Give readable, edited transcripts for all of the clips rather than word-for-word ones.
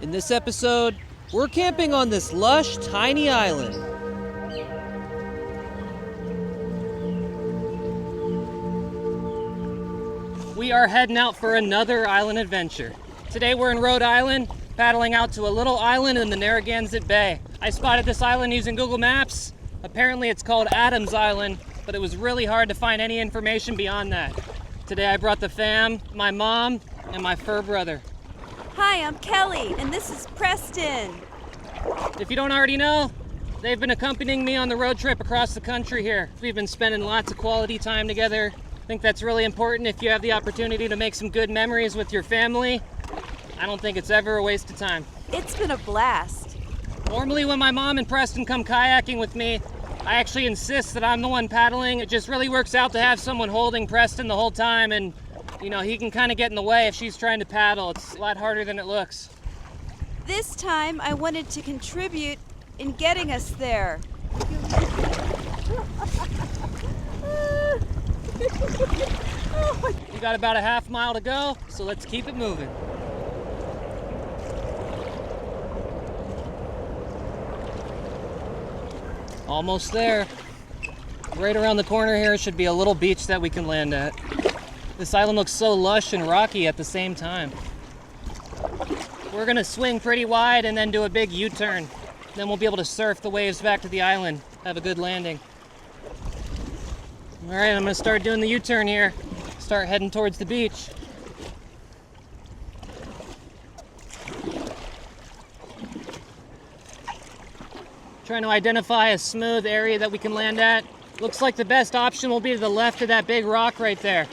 In this episode, we're camping on this lush, tiny island. We are heading out for another island adventure. Today we're in Rhode Island, paddling out to a little island in the Narragansett Bay. I spotted this island using Google Maps. Apparently it's called Adams Island, but it was really hard to find any information beyond that. Today I brought the fam, my mom, and my fur brother. Hi, I'm Kelly, and this is Preston. If you don't already know, they've been accompanying me on the road trip across the country here. We've been spending lots of quality time together. I think that's really important if you have the opportunity to make some good memories with your family. I don't think it's ever a waste of time. It's been a blast. Normally when my mom and Preston come kayaking with me, I actually insist that I'm the one paddling. It just really works out to have someone holding Preston the whole time, and you know, he can kind of get in the way if she's trying to paddle. It's a lot harder than it looks. This time I wanted to contribute in getting us there. We got about a half mile to go, so let's keep it moving. Almost there. Right around the corner here should be a little beach that we can land at. This island looks so lush and rocky at the same time. We're gonna swing pretty wide and then do a big U-turn. Then we'll be able to surf the waves back to the island, have a good landing. All right, I'm gonna start doing the U-turn here. Start heading towards the beach. Trying to identify a smooth area that we can land at. Looks like the best option will be to the left of that big rock right there.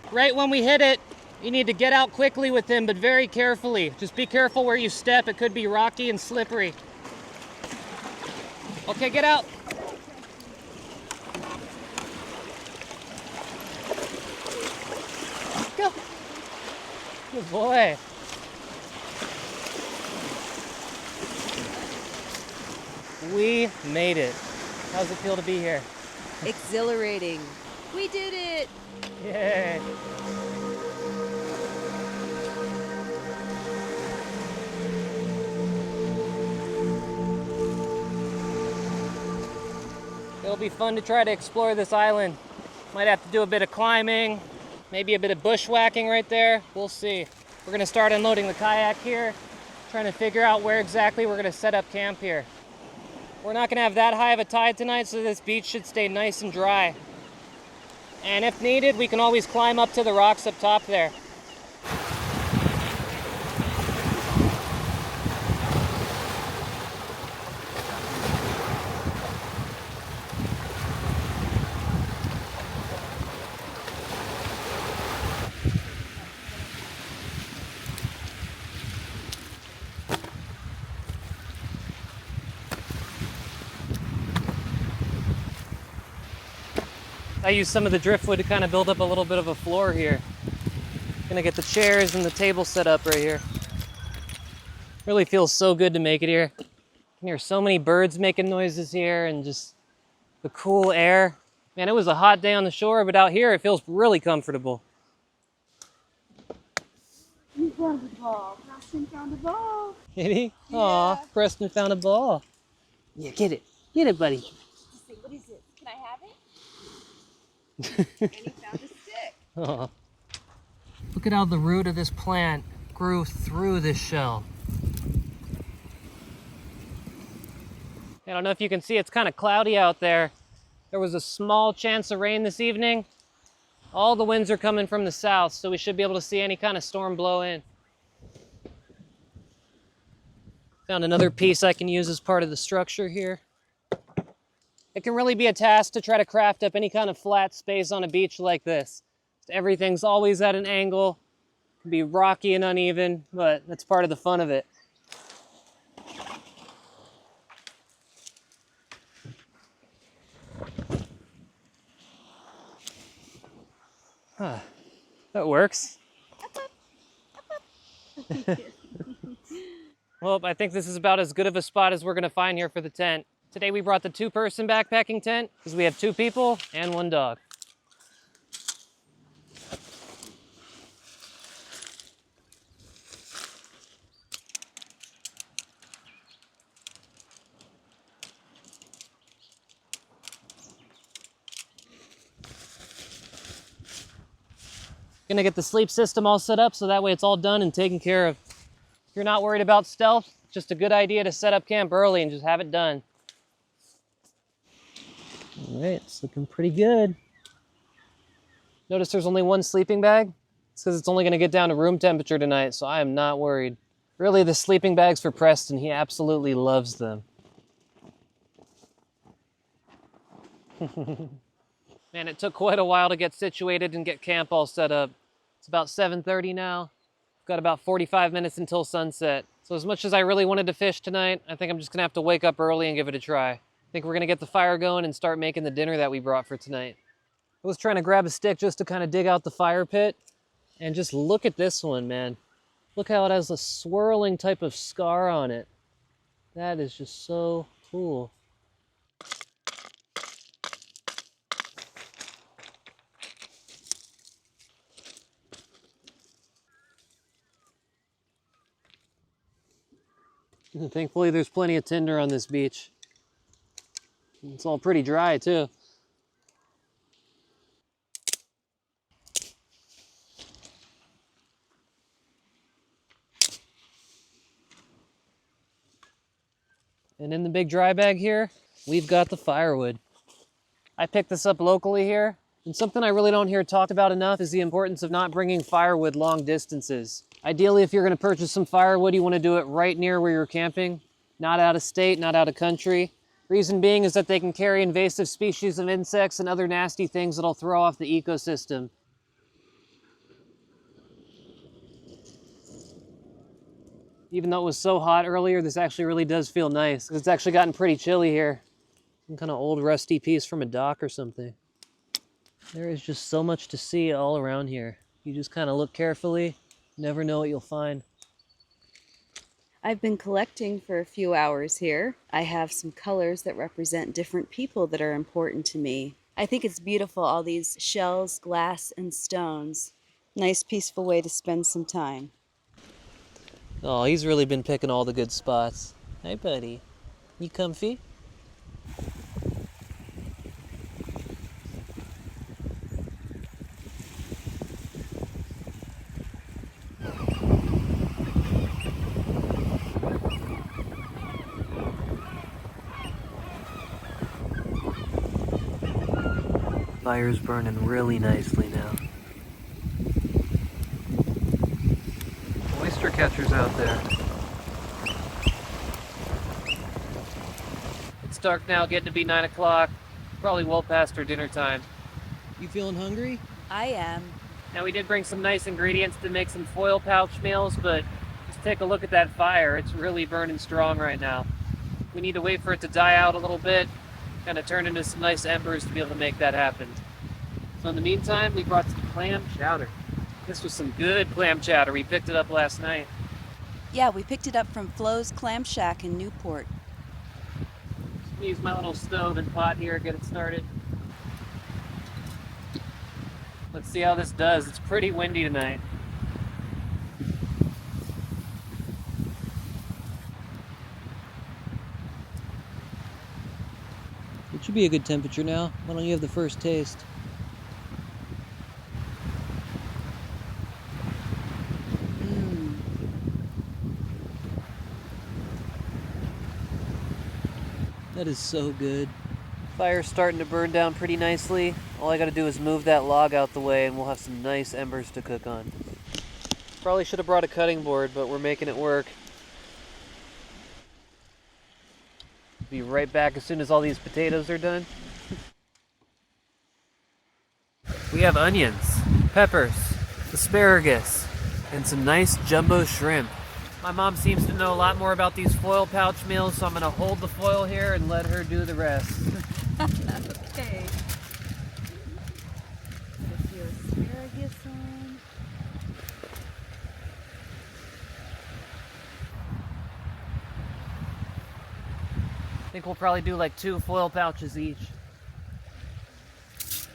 Right when we hit it, you need to get out quickly with him, but very carefully. Just be careful where you step. It could be rocky and slippery. Okay, get out. Go. Good boy. We made it. How's it feel to be here? Exhilarating. We did it. Yay. It'll be fun to try to explore this island. Might have to do a bit of climbing, maybe a bit of bushwhacking right there. We'll see. We're gonna start unloading the kayak here, trying to figure out where exactly we're gonna set up camp here. We're not gonna have that high of a tide tonight, so this beach should stay nice and dry. And if needed, we can always climb up to the rocks up top there. I used some of the driftwood to kind of build up a little bit of a floor here. Gonna get the chairs and the table set up right here. Really feels so good to make it here. You can hear so many birds making noises here and just the cool air. Man, it was a hot day on the shore, but out here it feels really comfortable. We found a ball. Preston found a ball. Did he? Yeah. Aw, Preston found a ball. Yeah, get it. Get it, buddy. What is it? Can I have it? And he found a stick. Oh. Look at how the root of this plant grew through this shell. I don't know if you can see, it's kind of cloudy out there. There was a small chance of rain this evening. All the winds are coming from the south, so we should be able to see any kind of storm blow in. Found another piece I can use as part of the structure here. It can really be a task to try to craft up any kind of flat space on a beach like this. Everything's always at an angle. It can be rocky and uneven, but that's part of the fun of it. Huh. That works. Well, I think this is about as good of a spot as we're gonna find here for the tent. Today we brought the two-person backpacking tent because we have 2 people and 1 dog. Gonna get the sleep system all set up so that way it's all done and taken care of. If you're not worried about stealth, it's just a good idea to set up camp early and just have it done. All right, it's looking pretty good. Notice there's only one sleeping bag. It's because it's only gonna get down to room temperature tonight, so I am not worried. Really, the sleeping bag's for Preston. He absolutely loves them. Man, it took quite a while to get situated and get camp all set up. It's about 7:30 now. I've got about 45 minutes until sunset. So as much as I really wanted to fish tonight, I think I'm just gonna have to wake up early and give it a try. I think we're gonna get the fire going and start making the dinner that we brought for tonight. I was trying to grab a stick just to kind of dig out the fire pit, and just look at this one, man. Look how it has a swirling type of scar on it. That is just so cool. Thankfully, there's plenty of tinder on this beach. It's all pretty dry, too. And in the big dry bag here, we've got the firewood. I picked this up locally here, and something I really don't hear talked about enough is the importance of not bringing firewood long distances. Ideally, if you're gonna purchase some firewood, you wanna do it right near where you're camping, not out of state, not out of country. Reason being is that they can carry invasive species of insects and other nasty things that'll throw off the ecosystem. Even though it was so hot earlier, this actually really does feel nice. It's actually gotten pretty chilly here. Some kind of old rusty piece from a dock or something. There is just so much to see all around here. You just kind of look carefully, never know what you'll find. I've been collecting for a few hours here. I have some colors that represent different people that are important to me. I think it's beautiful, all these shells, glass, and stones. Nice, peaceful way to spend some time. Oh, he's really been picking all the good spots. Hey, buddy. You comfy? Fire's burning really nicely now. Oyster catchers out there. It's dark now, getting to be 9 o'clock. Probably well past our dinner time. You feeling hungry? I am. Now we did bring some nice ingredients to make some foil pouch meals, but just take a look at that fire. It's really burning strong right now. We need to wait for it to die out a little bit, kind of turn into some nice embers to be able to make that happen. So in the meantime, we brought some clam chowder. This was some good clam chowder. We picked it up last night. Yeah, we picked it up from Flo's Clam Shack in Newport. Use my little stove and pot here, get it started. Let's see how this does. It's pretty windy tonight. It should be a good temperature now. Why don't you have the first taste? That is so good. Fire's starting to burn down pretty nicely. All I gotta do is move that log out the way and we'll have some nice embers to cook on. Probably should have brought a cutting board, but we're making it work. Be right back as soon as all these potatoes are done. We have onions, peppers, asparagus, and some nice jumbo shrimp. My mom seems to know a lot more about these foil pouch meals, so I'm gonna hold the foil here and let her do the rest. Okay. Put your asparagus on. I think we'll probably do like 2 foil pouches each. It's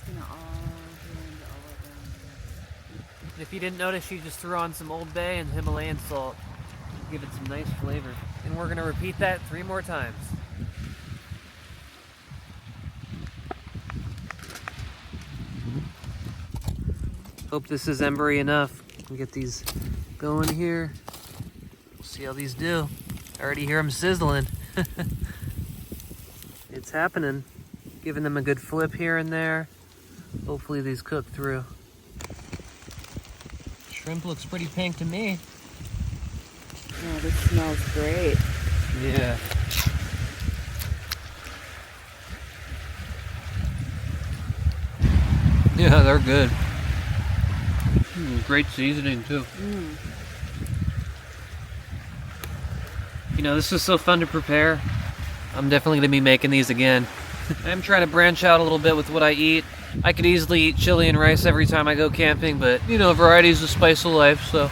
gonna all blend all around. If you didn't notice, she just threw on some Old Bay and Himalayan salt. Give it some nice flavor. And we're gonna repeat that 3 more times. Hope this is embery enough. We'll get these going here. We'll see how these do. I already hear them sizzling. It's happening. Giving them a good flip here and there. Hopefully these cook through. Shrimp looks pretty pink to me. Oh, this smells great. Yeah. Yeah, they're good. Great seasoning too. You know, this is so fun to prepare. I'm definitely gonna be making these again. I'm trying to branch out a little bit with what I eat. I could easily eat chili and rice every time I go camping, but you know, variety is the spice of life, so.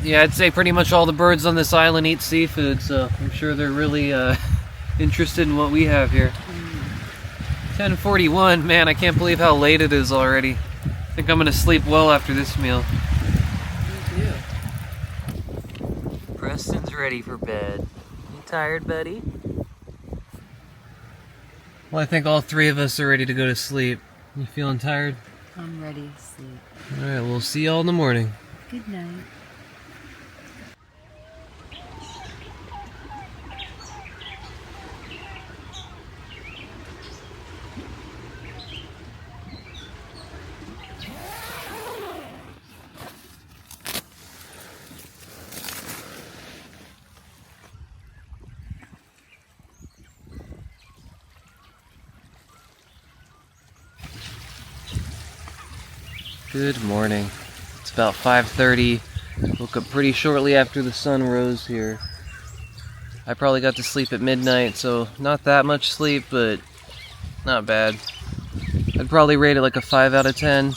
Yeah, I'd say pretty much all the birds on this island eat seafood, so I'm sure they're really interested in what we have here. 10:41, man, I can't believe how late it is already. I think I'm gonna sleep well after this meal. Me too. Preston's ready for bed. You tired, buddy? Well, I think all three of us are ready to go to sleep. You feeling tired? I'm ready to sleep. Alright, we'll see y'all in the morning. Good night. Good morning. It's about 5:30. Woke up pretty shortly after the sun rose here. I probably got to sleep at midnight, so not that much sleep, but not bad. I'd probably rate it like a 5 out of 10.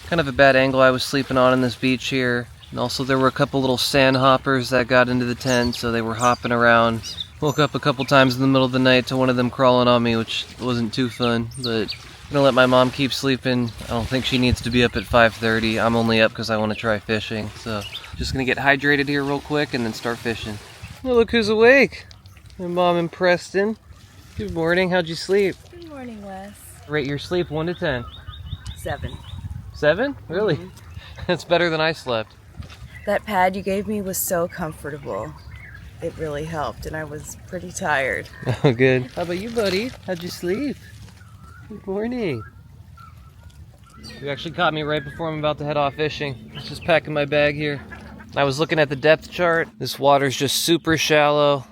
Kind of a bad angle I was sleeping on this beach here. And also there were a couple little sand hoppers that got into the tent, so they were hopping around. Woke up a couple times in the middle of the night to one of them crawling on me, which wasn't too fun, but I'm gonna let my mom keep sleeping. I don't think she needs to be up at 5:30. I'm only up because I want to try fishing. So just gonna get hydrated here real quick and then start fishing. Oh, look who's awake. My mom and Preston. Good morning. How'd you sleep? Good morning, Wes. Rate your sleep 1 to 10. 7. 7? Really? That's better than I slept. That pad you gave me was so comfortable. It really helped, and I was pretty tired. Oh, good. How about you, buddy? How'd you sleep? Good morning. You actually caught me right before I'm about to head off fishing. I was just packing my bag here. I was looking at the depth chart. This water's just super shallow.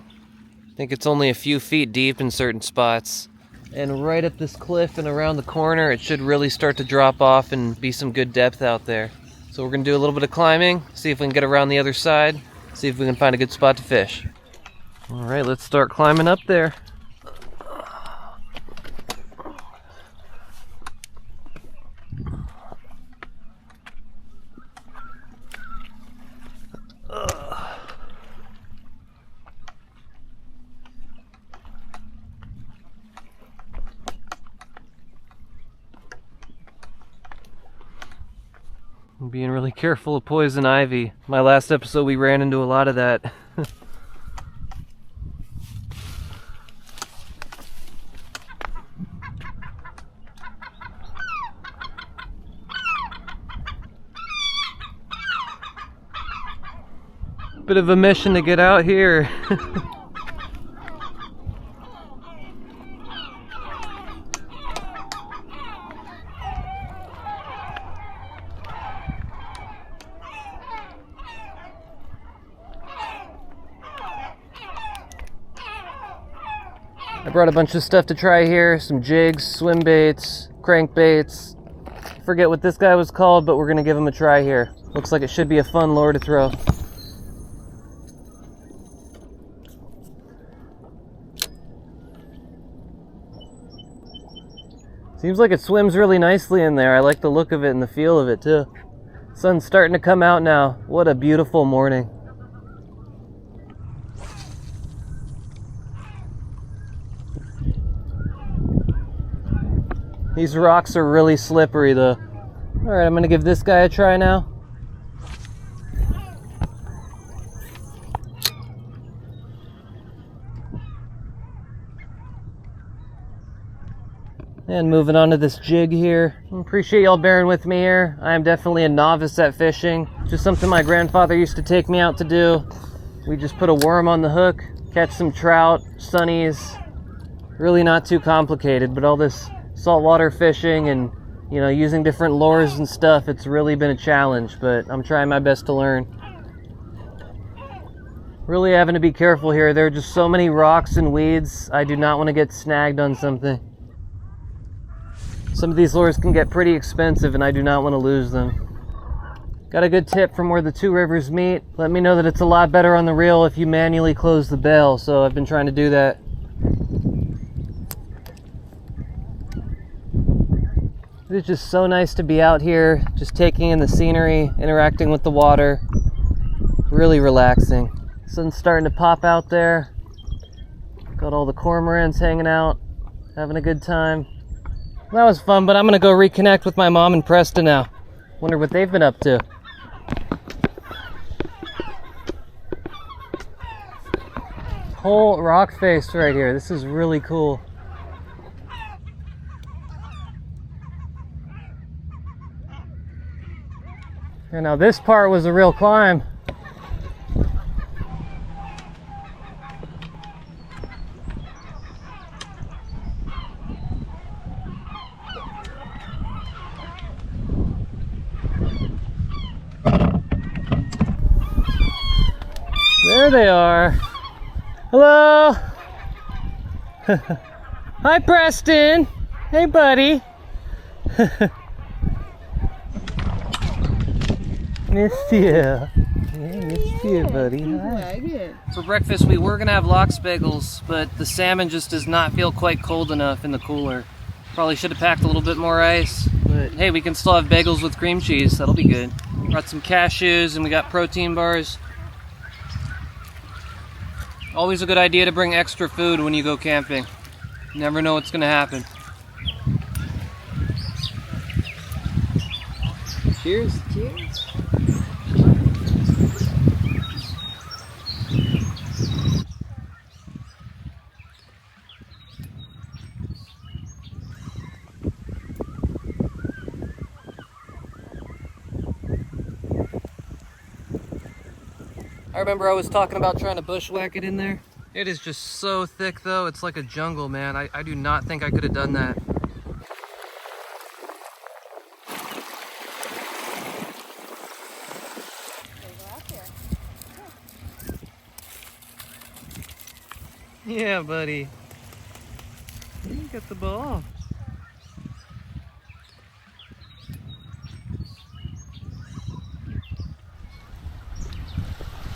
I think it's only a few feet deep in certain spots. And right up this cliff and around the corner, it should really start to drop off and be some good depth out there. So we're gonna do a little bit of climbing, see if we can get around the other side, see if we can find a good spot to fish. All right, let's start climbing up there. I'm being really careful of poison ivy. My last episode we ran into a lot of that. Bit of a mission to get out here. I brought a bunch of stuff to try here, some jigs, swim baits, crankbaits. Forget what this guy was called, but we're gonna give him a try here. Looks like it should be a fun lure to throw. Seems like it swims really nicely in there. I like the look of it and the feel of it too. Sun's starting to come out now. What a beautiful morning. These rocks are really slippery though. All right, I'm gonna give this guy a try now. And moving on to this jig here. Appreciate y'all bearing with me here. I am definitely a novice at fishing. Just something my grandfather used to take me out to do. We just put a worm on the hook, catch some trout, sunnies. Really not too complicated, but all this saltwater fishing and, you know, using different lures and stuff, it's really been a challenge, but I'm trying my best to learn. Really having to be careful here. There are just so many rocks and weeds. I do not want to get snagged on something. Some of these lures can get pretty expensive and I do not want to lose them. Got a good tip from where the two rivers meet. Let me know that it's a lot better on the reel if you manually close the bail, so I've been trying to do that. It's just so nice to be out here, just taking in the scenery, interacting with the water. Really relaxing. Sun's starting to pop out there. Got all the cormorants hanging out, having a good time. That was fun, but I'm gonna go reconnect with my mom and Preston now. Wonder what they've been up to. Whole rock face right here. This is really cool. And now this part was a real climb. There they are. Hello. Hi, Preston. Hey, buddy. Missed you. Yeah, missed you, buddy. Hi. For breakfast, we were gonna have lox bagels, but the salmon just does not feel quite cold enough in the cooler. Probably should have packed a little bit more ice, but hey, we can still have bagels with cream cheese. That'll be good. Brought some cashews and we got protein bars. Always a good idea to bring extra food when you go camping. You never know what's gonna happen. Cheers. Cheers. I remember I was talking about trying to bushwhack it in there. It is just so thick though, it's like a jungle, man. I do not think I could have done that. Yeah, buddy. You got the ball.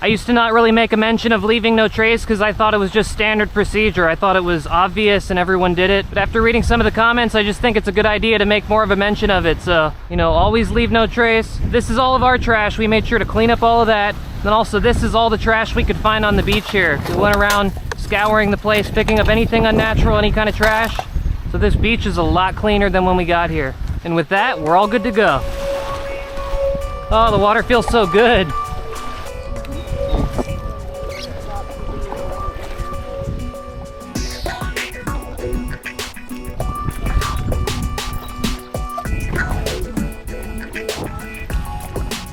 I used to not really make a mention of leaving no trace because I thought it was just standard procedure. I thought it was obvious and everyone did it. But after reading some of the comments, I just think it's a good idea to make more of a mention of it. So, you know, always leave no trace. This is all of our trash. We made sure to clean up all of that. And also, this is all the trash we could find on the beach here. We went around scouring the place, picking up anything unnatural, any kind of trash. So this beach is a lot cleaner than when we got here. And with that, we're all good to go. Oh, the water feels so good.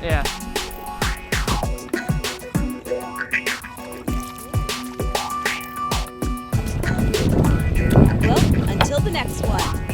Yeah. Well, until the next one.